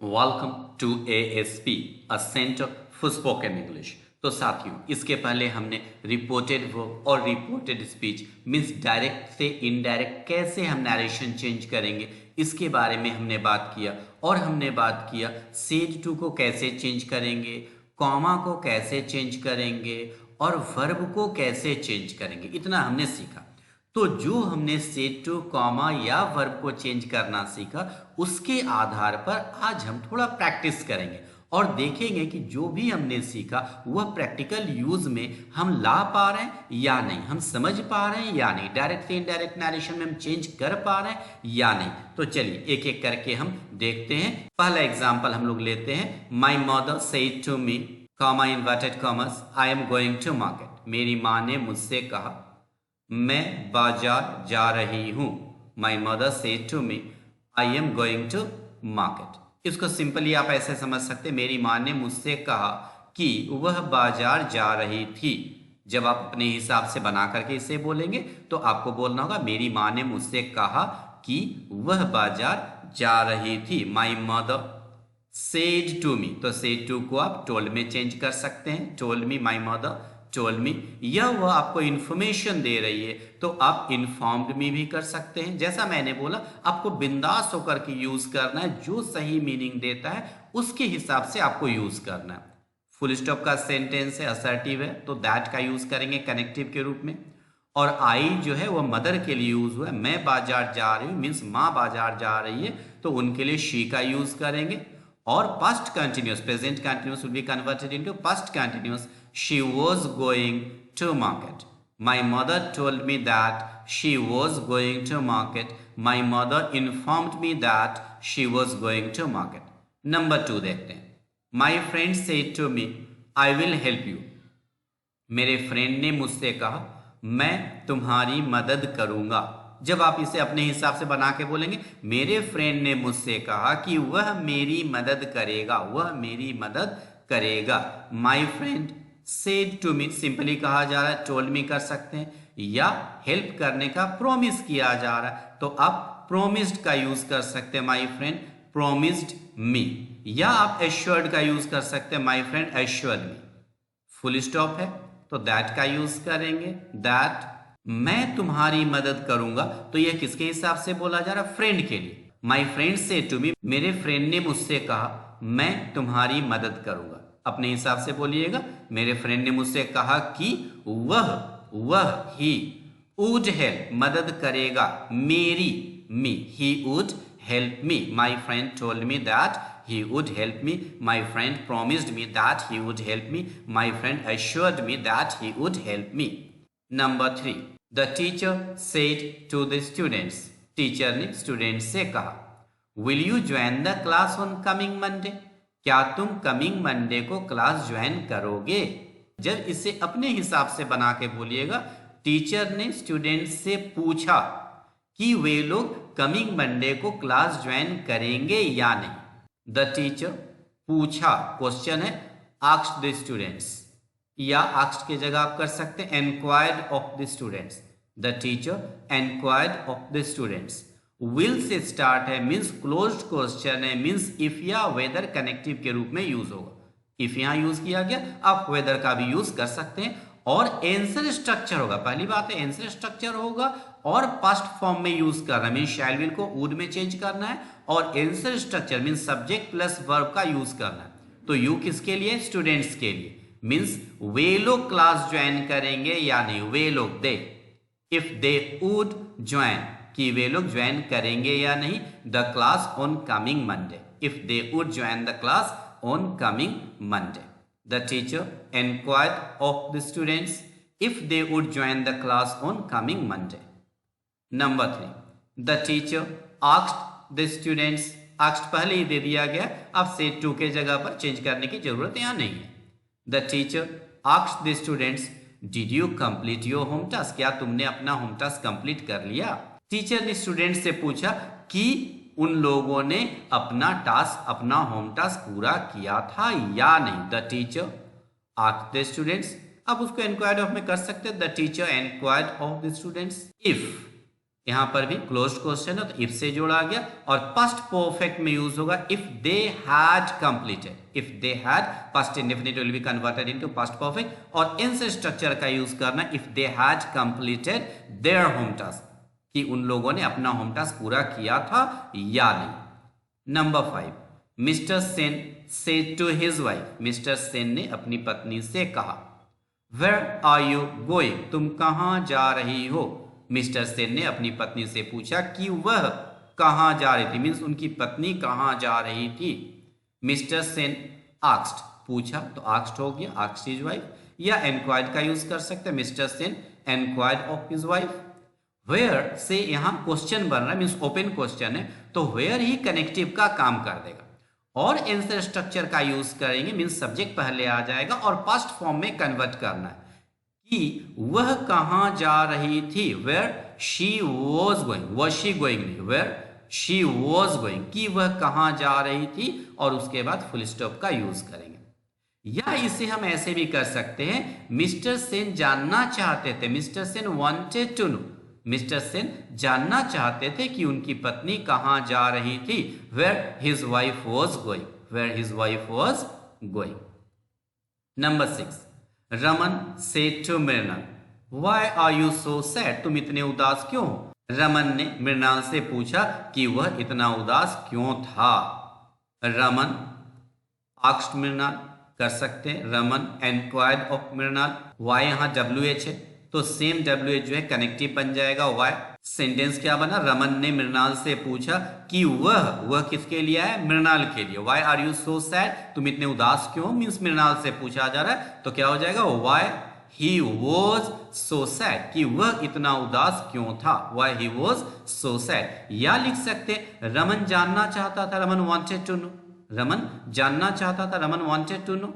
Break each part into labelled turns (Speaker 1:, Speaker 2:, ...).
Speaker 1: Welcome to ASP, a centre for spoken English. तो साथियों, इसके पहले हमने रिपोर्टेड वर्ब और रिपोर्टेड स्पीच मीन्स डायरेक्ट से इनडायरेक्ट कैसे हम नरेशन चेंज करेंगे इसके बारे में हमने बात किया। और हमने बात किया सेड टू को कैसे चेंज करेंगे, कॉमा को कैसे चेंज करेंगे और वर्ब को कैसे चेंज करेंगे, इतना हमने सीखा। तो जो हमने सेड टू कॉमा या वर्ब को चेंज करना सीखा उसके आधार पर आज हम थोड़ा प्रैक्टिस करेंगे और देखेंगे कि जो भी हमने सीखा वह प्रैक्टिकल यूज में हम ला पा रहे हैं या नहीं, हम समझ पा रहे हैं या नहीं, डायरेक्ट से इनडायरेक्ट नरेशन में हम चेंज कर पा रहे हैं या नहीं। तो चलिए एक एक करके हम देखते हैं। पहला एग्जाम्पल हम लोग लेते हैं। My mother said to me comma inverted commas I am going to market. मेरी माँ ने मुझसे कहा मैं बाजार जा रही हूं। My mother said to me I am going to market. इसको सिंपली आप ऐसे समझ सकते, मेरी माँ ने मुझसे कहा कि वह बाजार जा रही थी। जब आप अपने हिसाब से बना करके इसे बोलेंगे तो आपको बोलना होगा मेरी माँ ने मुझसे कहा कि वह बाजार जा रही थी। My mother said to me, तो सेड टू को आप टोल्ड में चेंज कर सकते हैं। Told me, my mother told me. या वह आपको इंफॉर्मेशन दे रही है तो आप इन्फॉर्म्ड मी भी कर सकते हैं। जैसा मैंने बोला, आपको बिंदास होकर के यूज करना है, जो सही मीनिंग देता है उसके हिसाब से आपको यूज करना है। फुल स्टॉप का सेंटेंस है, असर्टिव है, तो दैट का यूज करेंगे कनेक्टिव के रूप में। और आई जो है वह मदर के लिए यूज हुआ है। मैं बाजार जा रही हूँ मीन्स माँ बाजार जा रही है, तो उनके लिए शी का यूज करेंगे। और past continuous, present continuous will be converted into past continuous. She was going to market. My mother told me that she was going to market. My mother informed me that she was going to market. Number 2 देखते हैं। My friend said to me, I will help you. मेरे friend ने मुझसे कहा मैं तुम्हारी मदद करूंगा। जब आप इसे अपने हिसाब से बना के बोलेंगे, मेरे फ्रेंड ने मुझसे कहा कि वह मेरी मदद करेगा, वह मेरी मदद करेगा। My friend said to me, simply कहा जा रहा है, टोल्ड मी कर सकते हैं, या हेल्प करने का प्रोमिस किया जा रहा है तो आप प्रोमिस्ड का यूज कर सकते हैं। माई फ्रेंड प्रोमिस्ड मी। या आप एश्योर्ड का यूज कर सकते हैं, my friend assured me. Full stop है तो दैट का यूज करेंगे। दैट मैं तुम्हारी मदद करूंगा, तो यह किसके हिसाब से बोला जा रहा है? फ्रेंड के लिए। My friend said to me, मेरे फ्रेंड ने मुझसे कहा मैं तुम्हारी मदद करूंगा। अपने हिसाब से बोलिएगा, मेरे फ्रेंड ने मुझसे कहा कि वह ही वुड हेल्प, मदद करेगा मेरी, me, he would help me. My friend told me that he would help me. My friend promised me that he would help me. My friend assured me that he would help me. Number 3, the teacher said to the students. Teacher ने student से कहा will you join the class on coming Monday? क्या तुम coming Monday को class join करोगे? जब इसे अपने हिसाब से बना के बोलिएगा, टीचर ने स्टूडेंट से पूछा कि वे लोग कमिंग मंडे को क्लास ज्वाइन करेंगे या नहीं। द टीचर पूछा, क्वेश्चन है, आस्क्ड द स्टूडेंट्स, या आस्क्ड की जगह आप कर सकते हैं enquired of the students. The teacher enquired of the students. Will से स्टार्ट है मीन्स क्लोज्ड क्वेश्चन है, मीन्स इफ या वेदर कनेक्टिव के रूप में यूज होगा। इफ यहां यूज किया गया, आप वेदर का भी यूज कर सकते हैं। और आंसर स्ट्रक्चर होगा, पहली बात है आंसर स्ट्रक्चर होगा और पास्ट फॉर्म में यूज करना मीन्स शैल विल को वुड में चेंज करना है, और answer structure means subject plus verb का यूज करना है। तो यू किसके लिए? स्टूडेंट्स के लिए। मीन्स वे लोग क्लास ज्वाइन करेंगे या नहीं, वे लोग, they, if they would join, कि वे लोग ज्वाइन करेंगे या नहीं, the class on coming Monday, if they would join the class on coming Monday. The teacher enquired of the students if they would join the class on coming Monday. Number 3, the teacher asked the students. Asked पहले ही दे दिया गया, अब said to के जगह पर change करने की जरूरत यहां नहीं है। The teacher asked the students did you complete your home task? क्या तुमने अपना होम टास्क कंप्लीट कर लिया? टीचर ने स्टूडेंट से पूछा कि उन लोगों ने अपना टास्क, अपना होम टास्क पूरा किया था या नहीं। The teacher asked the students, अब उसको एनक्वायर्ड ऑफ में कर सकते हैं। The teacher enquired of the students if यहां पर भी क्लोज्ड क्वेश्चन है तो इफ से जोड़ा गया और पास्ट परफेक्ट में यूज होगा if they had completed. If they had passed indefinite will be converted into past perfect और इन से स्ट्रक्चर का यूज करना if they had completed their home task, कि उन लोगों ने अपना होम टास्क पूरा किया था या नहीं। Number 5, mister Sen said to his wife. Mister Sen ने अपनी पत्नी से कहा वेयर आर यू गोइंग, तुम कहां जा रही हो। मिस्टर सेन ने अपनी पत्नी से पूछा कि वह कहां जा रही थी, मीन्स उनकी पत्नी कहां जा रही थी। मिस्टर सेन आस्क्ड, पूछा तो आस्क्ड हो गया, आस्क्ड हिज वाइफ, या एनक्वायर्ड का यूज कर सकते हैं। Mister Sen enquired of his wife. Where से यहां क्वेश्चन बन रहा है, मीन्स ओपन क्वेश्चन है, तो वेयर ही कनेक्टिव का काम कर देगा और आंसर स्ट्रक्चर का यूज करेंगे, मीन्स सब्जेक्ट पहले आ जाएगा और पास्ट फॉर्म में कन्वर्ट करना है कि वह कहां जा रही थी। Where she was going, was she going नहीं, वेयर शी वॉज गोइंग, कि वह कहां जा रही थी और उसके बाद फुल स्टॉप का यूज करेंगे। या इसे हम ऐसे भी कर सकते हैं, मिस्टर सेन जानना चाहते थे, mister Sen wanted to know, mister Sen जानना चाहते थे कि उनकी पत्नी कहां जा रही थी। Where his wife was going, where his wife was going. Number 6, Raman said to Mrinal why are you so sad, तुम इतने उदास क्यों हो। रमन ने मृणाल से पूछा कि वह इतना उदास क्यों था। रमन आस्क्ड मृणाल कर सकते हैं, रमन एनक्वायर्ड ऑफ मृणाल। वाई यहां WH है तो सेम WH जो है कनेक्टिव बन जाएगा वाई। सेंटेंस क्या बना, रमन ने मृणाल से पूछा कि वह किसके लिए है, मृणाल के लिए। Why are you so sad, तुम इतने उदास क्यों, मीन्स मृणाल से पूछा जा रहा है, तो क्या हो जाएगा why he was so sad, कि वह इतना उदास क्यों था, why he was so sad. या लिख सकते रमन जानना चाहता था, Raman wanted to know, Raman जानना चाहता था, Raman wanted to know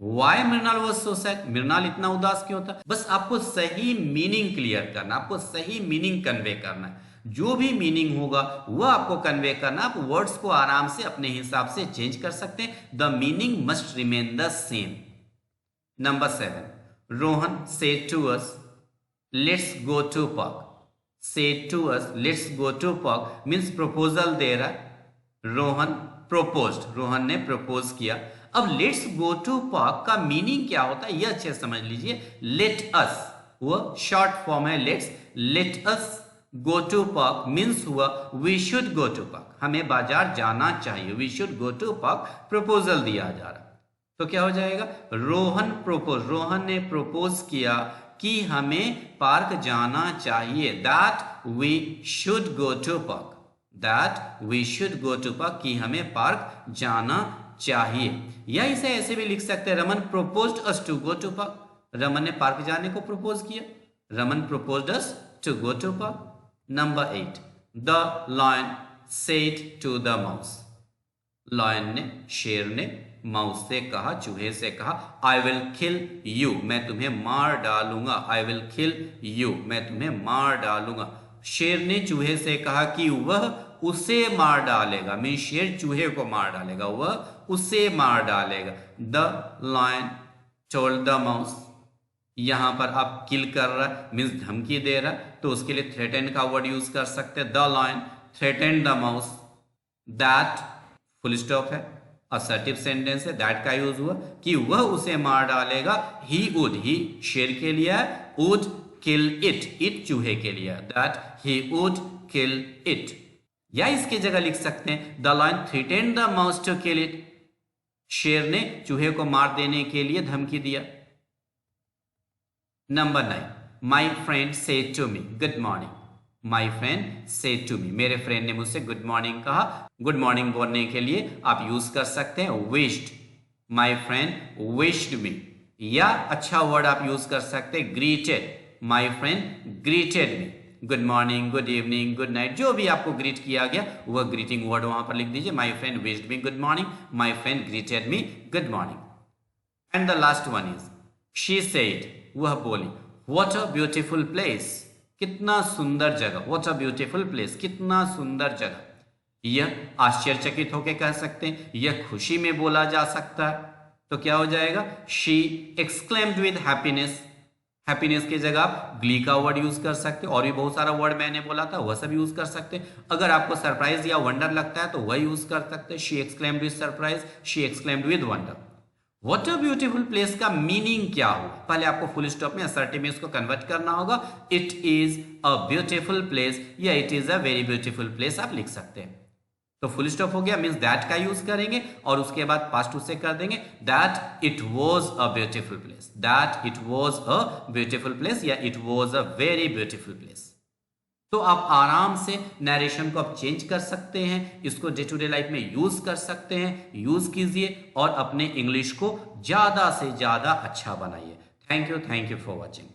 Speaker 1: why Mrinal was so sad, Mrinal इतना उदास क्यों था। बस आपको सही मीनिंग क्लियर करना, आपको सही मीनिंग कन्वे करना है, जो भी मीनिंग होगा वह आपको कन्वे करना। आप वर्ड्स को आराम से अपने हिसाब से चेंज कर सकते हैं, the meaning must remain the same. Number 7, Rohan said to us let's go to park, said to us let's go to park means proposal दे रहा है। रोहन प्रोपोज्ड, रोहन ने प्रपोज किया। अब लेट्स गो टू पार्क का मीनिंग क्या होता है, यह अच्छे समझ लीजिए। लेट अस वह शॉर्ट फॉर्म है let's, let us go to park means हुआ we should go to park, हमें बाजार जाना चाहिए, we should go to park, proposal दिया जा रहा। तो क्या हो जाएगा, रोहन प्रोपोज, रोहन ने प्रपोज किया कि हमें पार्क जाना चाहिए, that we should go to park, that we should go to park, कि हमें पार्क जाना चाहिए। या इसे ऐसे भी लिख सकते हैं, Raman proposed us to go to park, Raman ने पार्क जाने को प्रपोज किया, Raman proposed us to go to park. Number 8, the lion said to the mouse, lion ने, शेर ने माउस से कहा, चूहे से कहा, आई विल किल यू, मैं तुम्हें मार डालूंगा, आई विल किल यू, मैं तुम्हें मार डालूंगा। शेर ने चूहे से कहा कि वह उसे मार डालेगा, मीन शेर चूहे को मार डालेगा, वह उसे मार डालेगा। The lion told the mouse, यहां पर आप किल कर रहा है मीन्स धमकी दे रहा है, तो उसके लिए थ्रेटन का वर्ड यूज कर सकते हैं। The lion threaten the mouse, that full stop है, असर्टिव सेंटेंस है, दैट का यूज हुआ कि वह उसे मार डालेगा। ही वुड, ही शेर के लिए है, वुड किल इट, इट चूहे के लिए, that he would kill it. या इसकी जगह लिख सकते हैं, the lion threatened the mouse to kill it, शेर ने चूहे को मार देने के लिए धमकी दिया। Number 9, my friend said to me good morning, my friend said to me, मेरे फ्रेंड ने मुझसे गुड मॉर्निंग कहा। गुड मॉर्निंग बोलने के लिए आप यूज कर सकते हैं wished, my friend wished me. या अच्छा वर्ड आप यूज कर सकते हैं greeted, my friend greeted me. Good morning, good evening, good night, जो भी आपको ग्रीट किया गया वह ग्रीटिंग वर्ड वहां पर लिख दीजिए। माई friend wished me good morning, my friend greeted me good morning. And the last one is she said, वह बोली, व्हाट अ ब्यूटीफुल प्लेस, कितना सुंदर जगह, व्हाट अ ब्यूटीफुल प्लेस, कितना सुंदर जगह। यह आश्चर्यचकित होकर कह सकते हैं, यह खुशी में बोला जा सकता है, तो क्या हो जाएगा, she exclaimed with happiness, happiness की जगह आप ग्ली का वर्ड यूज कर सकते हो, और भी बहुत सारा वर्ड मैंने बोला था वह सब यूज कर सकते हैं। अगर आपको सरप्राइज या वंडर लगता है तो वह यूज कर सकते हैं, she exclaimed with surprise, she exclaimed with wonder. What a beautiful place का मीनिंग क्या हो, पहले आपको फुल स्टॉप में असर्टिव में इसको कन्वर्ट करना होगा। It is a beautiful place या it is a very beautiful place आप लिख सकते हैं। तो फुल स्टॉप हो गया, मीन्स दैट का यूज करेंगे और उसके बाद पास्ट टू से कर देंगे that it was a beautiful place, that it was a beautiful place या it was a very beautiful place. तो आप आराम से नरेशन को आप चेंज कर सकते हैं, इसको डे टू डे लाइफ में यूज कर सकते हैं, यूज कीजिए और अपने इंग्लिश को ज्यादा से ज्यादा अच्छा बनाइए। Thank you for watching.